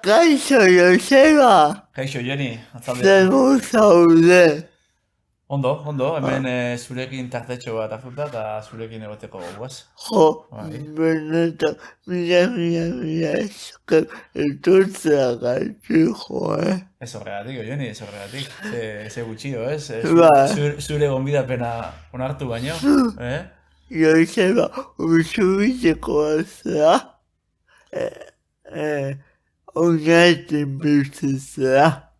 Kaixo, Joseba! Kaixo, Joni, atzaldeon. Zer zaude? Ondo, hemen zurekin tartetxo bat hartuta eta zurekin egoteko gogoaz. Jo, Bai. benetan, mila esker etortzeagatik, Ez horregatik, Joni, ez horregatik. Ze gutxio, ez? Ba, Zure gonbidapena onartu baino, eh? Joseba, usubiteko zera, oinaten bizitzea.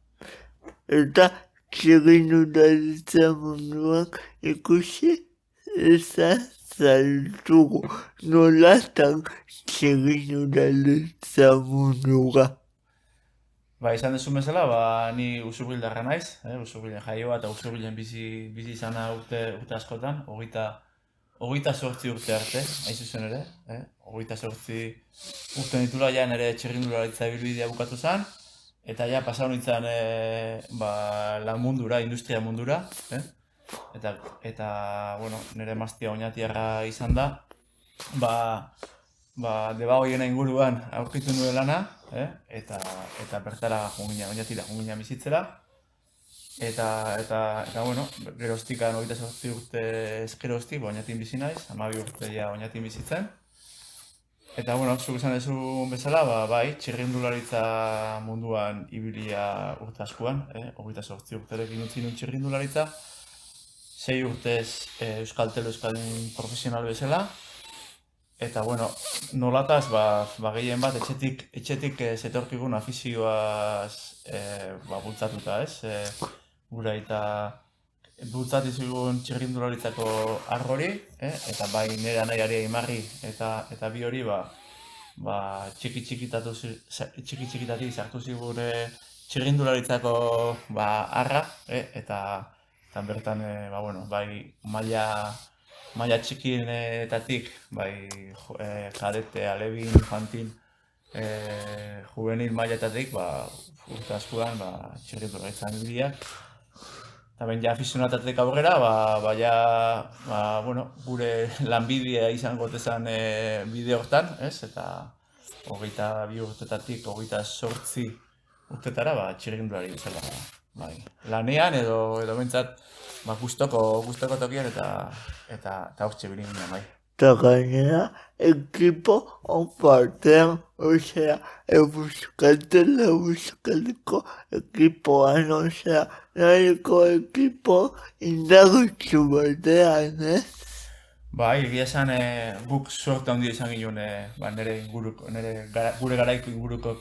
Eta txirrindularitza munduan ikusi ezazaltugu nolatan txirrindularitza mundua. Ba, izan dezu bezala, ni Usurbildarra naiz, Usurbilen jaioa eta Usurbilen bizi izana urte askotan, hogeita 8 urte arte, hain zuzen ere, hogeita 8 urte nitula ja nire txirrindularitza ibilbidea bukatu zen, eta ja pasau nintzen lan mundura, industria mundura, eta bueno, nire emaztea oinatiarra izan da, deba hoiena inguruan aurkitu nuen lana, eta bertara oinatira jungina bizitzera, eta bueno, geroztikan 28 urte eskeroztik, oinatin bizi naiz, 12 urte ja oinatin bizitzen. Eta bueno, zuk esan dezu bezala, bai, txirrindularitza munduan ibilia urte askoan, 28 urterekin utzi nun txirrindularitza, 6 urtez Euskaltel Euskaldun profesional bezala, eta bueno, nolataz, gehien bat, etxetik zetorkigun afizioaz bultzatuta, ez? Gura eta bultzatizugun txirrindularitzako argori, eta bai nire anaiari imarri eta bi hori txiki-txikitatik sartu zigure txirrindularitzako arra, eta bertan bai maila txikienetatik, bai kadete, alebin, infantil, juvenil mailetatik, urte askoan txirrindularitzan ibiliak. Eta ben ja afizionatatek aurrera, gure lanbidea izango tezan bide hortan, ez? Eta 22 urtetatik 28 urtetara txirrindulari bezala. Bai. Lanean edo bentsat gustoko tokian eta hortxe bilin ginen, bai. Eta gainera, ekipo onpartean, osea, Euskaliko ekipoan, osea, nahiko ekipo indarutsu batean, ez? Bai, egia esan guk sorte handia izan ginen gure garaiko inguruko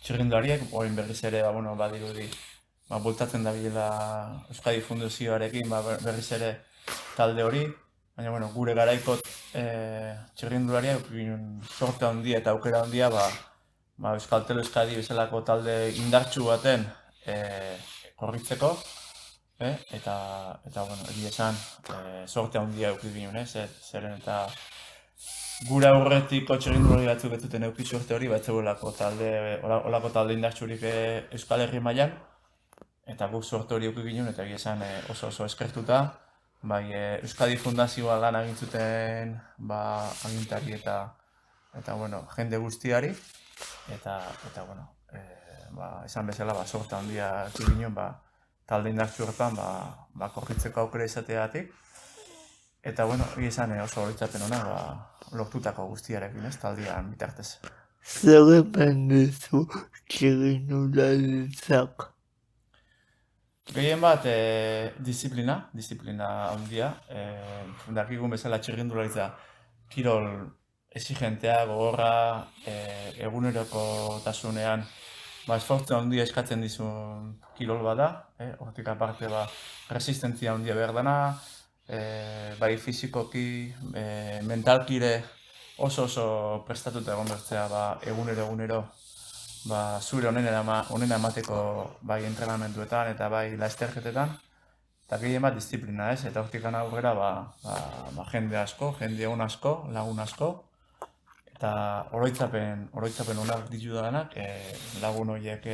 txirrindulariak, orain berriz ere, badirudi, bultatzen dabilela Euskadi Fundazioarekin, berriz ere talde hori, baina, gure garaikot txirrindulariak sorte handia eta aukera handia, Euskaltel Euskadi bezalako talde indartsu baten korritzeko, eta egia esan, sorte handia eduki ginen, zeren eta gure aurretiko txirrindulari batzuk ez duten eduki sorte hori, ez zegoelako talde indartsurik Euskal Herri mailan, eta guk sorte hori eduki ginen, eta egia esan oso eskertuta, bai Euskadi Fundazioa lan agintzuten agintari eta jende guztiari, eta esan bezala sorte handia eduki ginen, talde indartsu hortan korritzeko aukera izateagatik. Eta, egia esan oso horitzapen hona lortutako guztiarekin, ez, taldean bitartez. Zer eman duzu txirrindularitzak? Gehien bat disiplina handia. Dakigun bezala txirrindularitza kirol exigentea, gogorra, eguneroko tasunean esfortzu handia eskatzen dizun kirol bada, hortik aparte resistentzia handia behar dana, bai fizikoki, mentalkire oso prestatuta egon bertzea egunero zure onena emateko bai entrenamenduetan eta bai lasterketetan, eta gehien bat disiplina, ez? Eta hortik aurrera jende asko, jende on asko, lagun asko, eta oroitzapen onak ditu danak, lagun horiek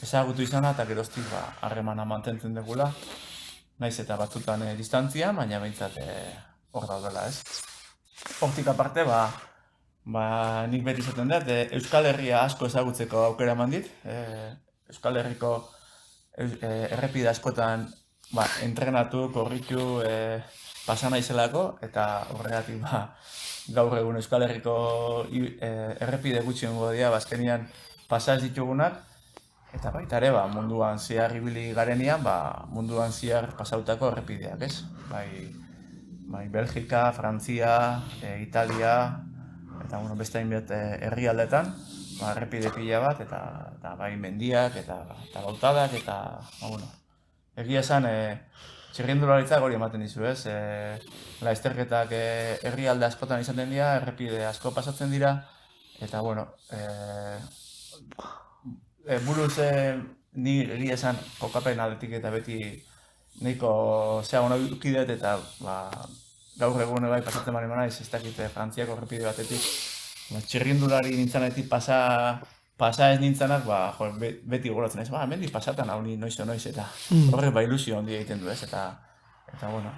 ezagutu izana eta geroztik harremana mantentzen dugula, naiz eta batzutan distantzia, baina behintzat hor daudela, ez? Hortik aparte, nik beti izaten dut, Euskal Herria asko ezagutzeko aukera eman dit. Euskal Herriko errepide askotan entrenatu, korritu, pasa naizelako, eta horregatik gaur egun Euskal Herriko errepide gutxiengo dira, azkenean pasa ez ditugunak, eta baita ere, munduan zehar ibili garenean, munduan zehar pasautako errepideak, ez? Bai Belgika, Frantzia, Italia, eta beste hainbat herrialdetan, errepide pila bat, eta bai mendiak, eta lautadak, eta, egia esan, txirrindularitzak hori ematen dizu, ez? Lasterketak herrialde askotan izaten dira, errepide asko pasatzen dira, eta, buruz ni egia esan kokapen aldetik eta beti nahiko ona edukidet eta gaur egun bai pasatzen bari naiz, ez dakit Frantziako errepide batetik, txirrindulari nintzanetik pasa ez nintzanak, beti gogoratzen ez, hemendik pasatan hau ni noiz eta horrek ilusio handia egiten du ez, eta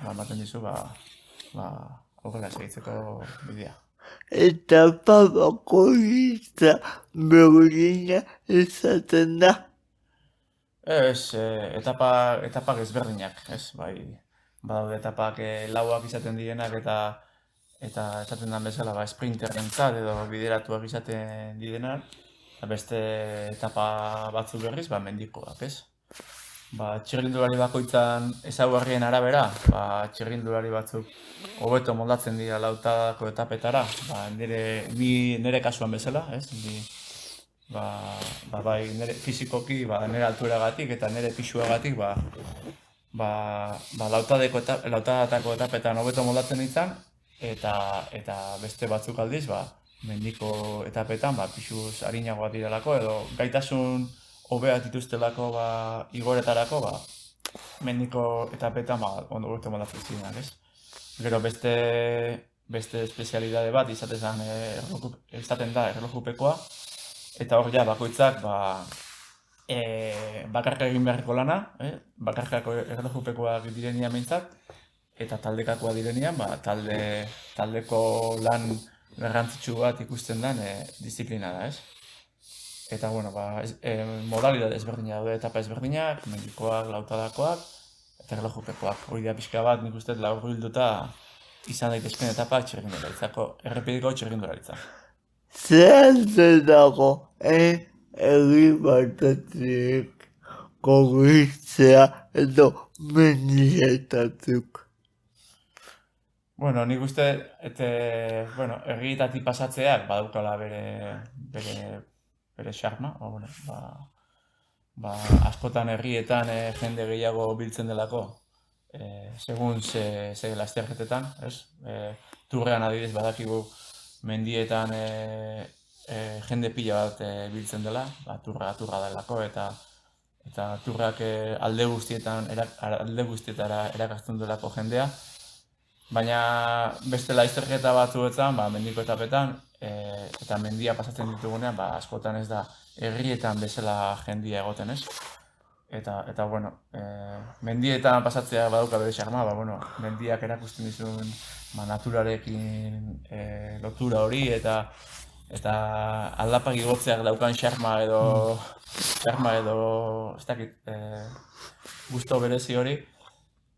ematen dizu, aurrera segitzeko bidea. Etapa bakoitza berdina izaten da. Ez, etapak ezberdinak, ez, badaude etapak lauak izaten direnak eta esaten den bezala sprinterrentzat edo bideratuak izaten direnak, eta beste etapa batzuk berriz, mendikoak, ez. Txirrindulari bakoitzan ezaugarrien arabera, txirrindulari batzuk hobeto moldatzen dira lautadako etapetara, nire kasuan bezala, ez. Bai, nire fizikoki, nire alturagatik eta nire pisuagatik, lautadako etapetan hobeto moldatzen ditzan, eta beste batzuk aldiz, mendiko etapetan, pisuz arinagoak direlako, edo gaitasun hobeak dituztelako igoretarako, mendiko etapetan ondo hobeto moldatzen zirenak, ez? Gero beste espezialidade bat izaten da erlojupekoa, eta hor bakoitzak bakarka egin beharreko lana, bakarkako erlojupekoak direnean behintzat, eta taldekakoa direnean, taldeko lan garrantzitsu bat ikusten den disiplina da, ez? Eta, modalidade ezberdina daude, etapa ezberdinak, mendikoak, lautadakoak, eta erlojupekoak. Hori da pixka bat, nik uste laburbilduta izan daitezken etapak txirrindularitzako, errepideko txirrindularitzak. Zer dago, herri batetik korritzea edo mendietatik? Nik uste, herrietatik pasatzeak badaukala bere xarma, askotan herrietan jende gehiago biltzen delako, segun ze lasterketetan, ez? Turrean adibidez badakigu mendietan jende pila bat biltzen dela, turra delako, eta turrak alde guztietara erakastun delako jendea, baina beste lasterketa batzuetan, mendiko etapetan, eta mendia pasatzen ditugunean, askotan ez da herrietan bezala jendia egoten, ez? Eta, mendietan pasatzea badauka bere xarma, mendiak erakusten dizun naturarekin lotura hori, eta aldapak igotzeak daukan xarma edo, ez dakit, gusto berezi hori.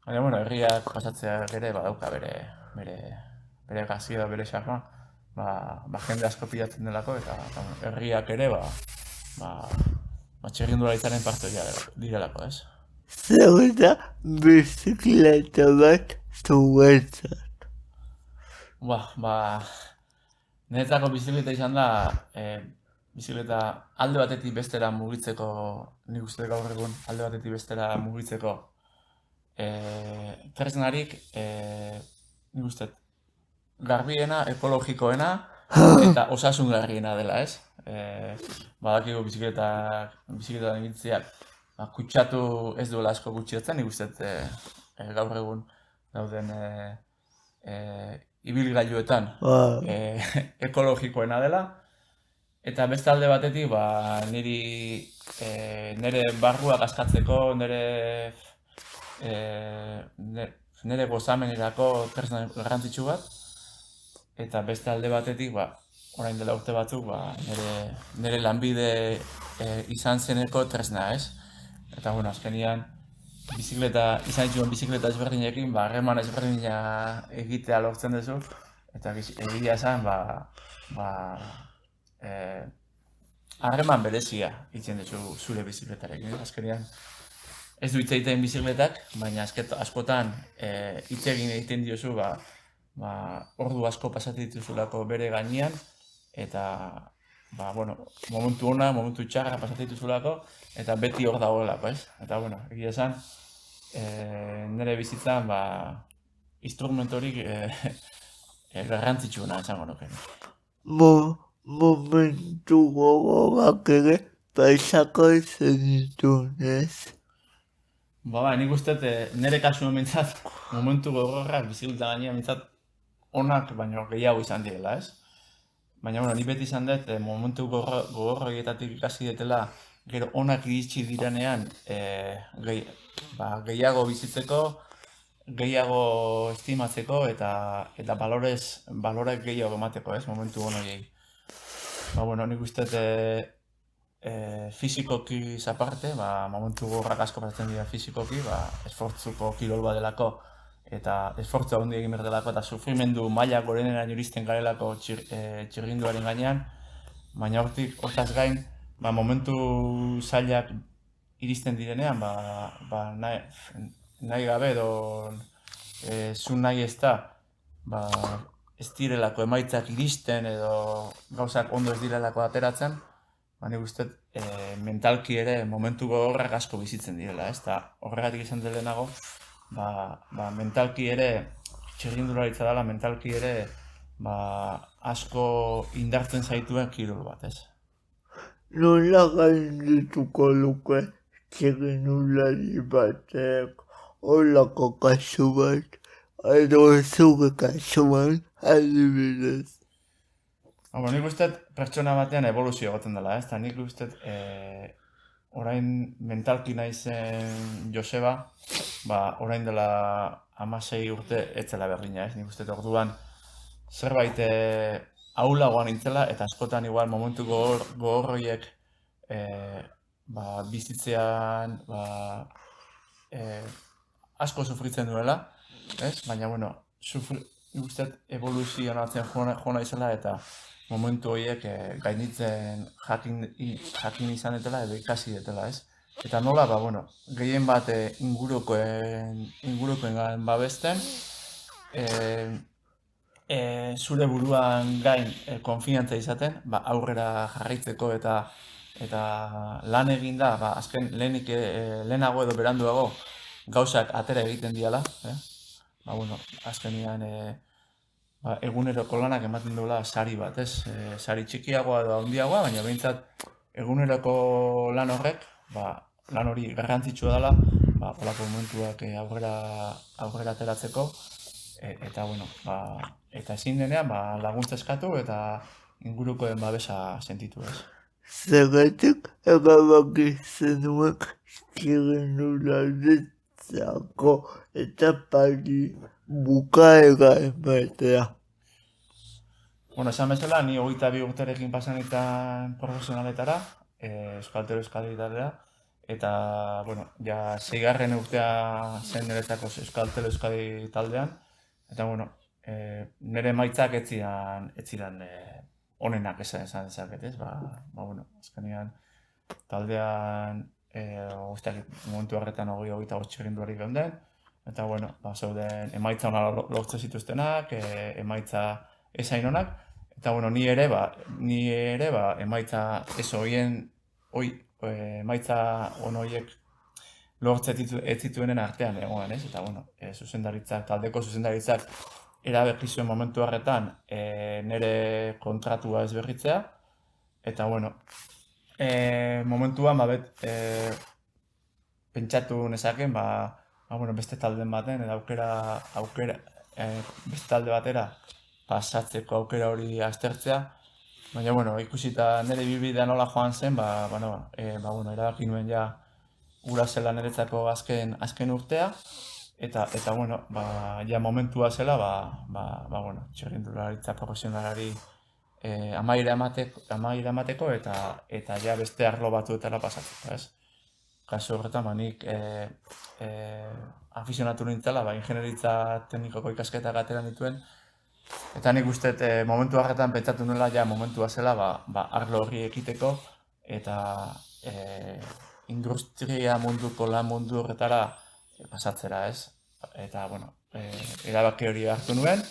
Baina, herriak pasatzea ere badauka bere gazioa, bere xarma, jende asko pilatzen delako, eta herriak ere, txirrindularitzaren parte direlako, ez? Zer da bizikleta bat zuretzat? Niretzako bizikleta izan da, bizikleta alde batetik bestera mugitzeko, nik uste gaur egun alde batetik bestera mugitzeko tresnarik, nik uste, garbiena, ekologikoena eta osasungarriena dela, ez? Badakigu bizikletan egitzeak kutsatu ez duela asko gutxiotzen, nik uste gaur egun dauden ibilgailuetan ekologikoena dela, eta beste alde batetik nire barruak askatzeko, nire gozamenerako tresna garrantzitsu bat, eta beste alde batetik orain dela urte batzuk, nire lanbide izan zeneko tresna, ez? Eta, bueno, azkenian, izan dituen bizikleta ezberdinekin, harreman ezberdina egitea lortzen duzu, eta egia esan, harreman berezia itzen duzu zure bizikletarekin. Azkenean, ez du hitz egiten bizikletak, baina askotan hitz egiten diozu, ordu asko pasatzen dituzulako bere gainean, eta, momentu ona, momentu txarra pasatzen dituzulako, eta beti hor dagoelako, ez? Eta, egia esan, nire bizitzan, instrumentorik garrantzitsuena esango nuke. Momentu gogoak ere paisako zenituen, ez? Nik uste nire kasuan mintzat, momentu gogorrak bizikleta gainean mintzat onak baino gehiago izan direla, ez? Baina, ni beti izan dut, momentu gogor horietatik ikasi detela, gero onak iritsi direnean, gehiago bizitzeko, gehiago estimatzeko, eta balorek gehiago emateko, ez? Momentu hon horiei. Nik uste fizikoki zaparte, momentu gogorrak asko pasatzen dira fizikoki, esfortzuko kirol badelako, eta esfortzu handi egin behar delako, eta sufrimendu maila gorenera iristen garelako txirrinduaren gainean, baina hortaz gain, momentu zailak iristen direnean, nahi gabe edo zu nahi ez da, ez direlako emaitzak iristen edo gauzak ondo ez direlako ateratzen, nik uste mentalki ere momentu gogorrak asko bizitzen direla, ez da horregatik izan delenago, mentalki ere, txirrindularitza dela, mentalki ere, asko indartzen zaituen kirol bat, ez? Nola gaindituko luke txirrindulari batek holako kasu bat, edo zure kasuan adibidez? Nik uste pertsona batean evoluzio egoten dela, ez? Nik uste orain mentalki naizen Joseba, orain dela 16 urte etzela berdina, ez? Nik uste orduan zerbait ahulagoan nintzela, eta askotan igual momentu gogor horiek bizitzean asko sufritzen duela, ez? Baina, nik uste evoluzionatzen jo naizela eta momentu horiek gainditzen jakin izan detela edo ikasi detela, ez? Eta nola, gehien bat ingurukoen babesten, zure buruan gain konfiantza izaten, aurrera jarraitzeko eta lan egin da, azken lehenago edo beranduago gauzak atera egiten diala, azkenean eguneroko lanak ematen duela sari bat, ez? Sari txikiagoa edo handiagoa, baina behintzat eguneroko lan horrek, lan hori garrantzitsua dela, holako momentuak aurrera ateratzeko, eta, eta ezin denean laguntza eskatu eta ingurukoen babesa sentitu, ez? Zergatik erabaki zenuen txirrindularitzako etapari bukaera ematea. Esan bezala, ni 22 urterekin pasanetan profesionaletara, Euskaltero Euskadietara, eta, ja 6. urtea zen niretzako Euskaltero Euskadi taldean, eta, nire emaitzak ez ziren onenak esan dezaket, ez? Azkenean taldean momentu horretan 25 txirrindulari geunden, eta, zeuden emaitza ona lortzen zituztenak, emaitza ez hain onak, eta, ni ere, emaitza ez horien, emaitza on horiek lortzen ez zituenen artean egon, ez? Eta, taldeko zuzendaritzak erabaki zuen momentu horretan nire kontratua ez berritzea, eta, momentuan, pentsatu nezaken, beste talden baten, edo beste talde batera pasatzeko aukera hori aztertzea, baina, ikusita nire bibidea nola joan zen, erabaki nuen ja gura zela niretzako azken urtea, eta, ja momentua zela, txirrindularitza profesionalari amaiera emateko eta ja beste arlo batzuetara pasatzeko, ez? Kasu horretan, nik afizionatu nintzela, ingenieritza teknikoko ikasketak atera nituen, eta nik uste momentu horretan pentsatu nuela ja momentua zela arlo horri ekiteko eta industria munduko lan mundu horretara pasatzera, ez? Eta, erabaki hori hartu nuen.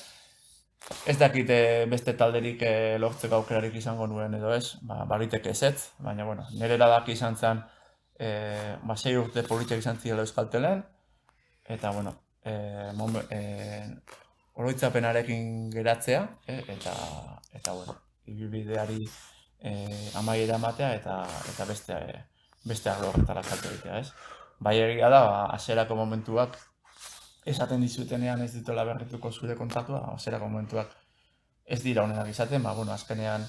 Ez dakit beste talderik lortzeko aukerarik izango nuen edo ez, baliteke ezetz, baina, nire erabaki izan zen 6 urte politiak izan zirela Euskaltelen, eta, oroitzapenarekin geratzea, eta ibilbideari amaiera ematea eta beste arlo horretara kalte egitea, ez? Bai egia da, hasierako momentuak esaten dizutenean ez dituela berrituko zure kontratua, hasierako momentuak ez dira honenak izaten, azkenean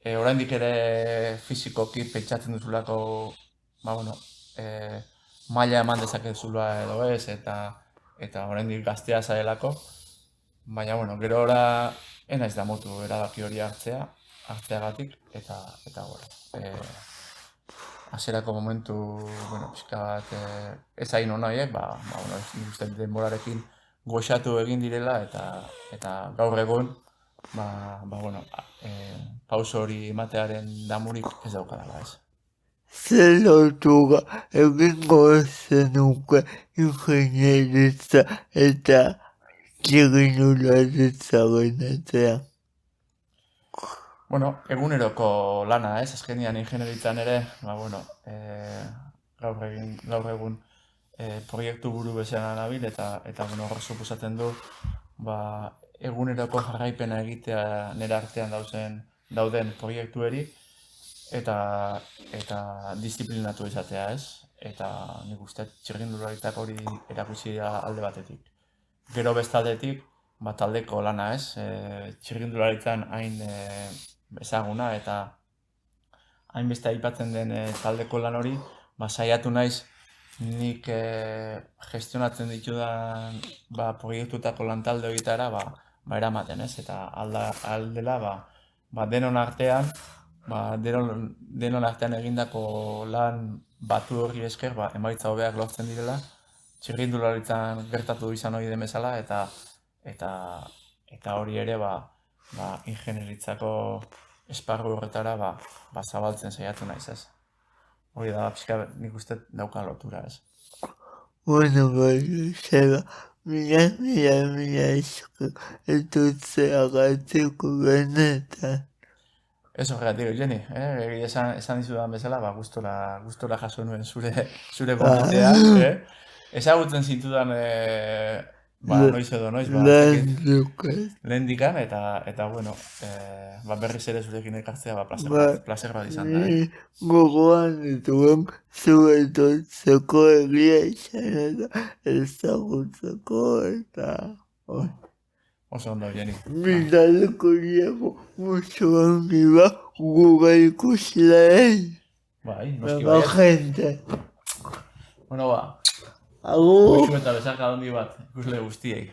oraindik ere fizikoki pentsatzen duzulako, maila eman dezakezula edo ez, eta oraindik gaztea zarelako, baina, gero ora enaiz da motu erabaki hori hartzeagatik, eta hasierako momentu, pixka bat, ez hain honaiek, nik uste denborarekin goxatu egin direla, eta gaur egun, pauso hori ematearen damurik ez daukadala, ez. Zer lotura egingo zenuke ingenieritza eta txirrindularitzaren artean? Eguneroko lana, ez? Azkenean ingenieritzan ere, gaur egun proiektu buru bezala nabil, eta hor suposatzen du, eguneroko jarraipena egitea nire artean dauden proiektueri, eta disiplinatu izatea, ez? Eta nik uste txirrindularitzak hori erakutsi da alde batetik. Gero bestaldetik, taldeko lana, ez? Txirrindularitzan hain ezaguna eta hainbeste aipatzen den taldeko lan hori, saiatu naiz nik gestionatzen ditudan proiektutako lantalde horietara eramaten, ez? Eta aldela denon artean egindako lan batu hori esker emaitza hobeak lortzen direla, txirrindularitzan gertatu izan hori den bezala, eta hori ere ingenieritzako esparru horretara zabaltzen saiatu naiz, ez? Hori da, pixka nik uste daukan lotura, ez? Seba, mila esker etutzeagatik benetan. Ez horregatik, Jenny, esan dizudan bezala, gustora jaso nuen zure kontentea, ezagutzen zintudan noiz edo noiz, lehendikan, eta berriz ere zurekin ekartzea placer bat izan da. Gogoan dituen zuetortzeko egia izan eta ezagutzeko eta... Oso ondo, Jenny. Bidaleko diego musuan biba guga ikusleen. Bai, noski bai. Gente. Bueno, Agur. Goxu eta besarka handi bat ikusle guztiei.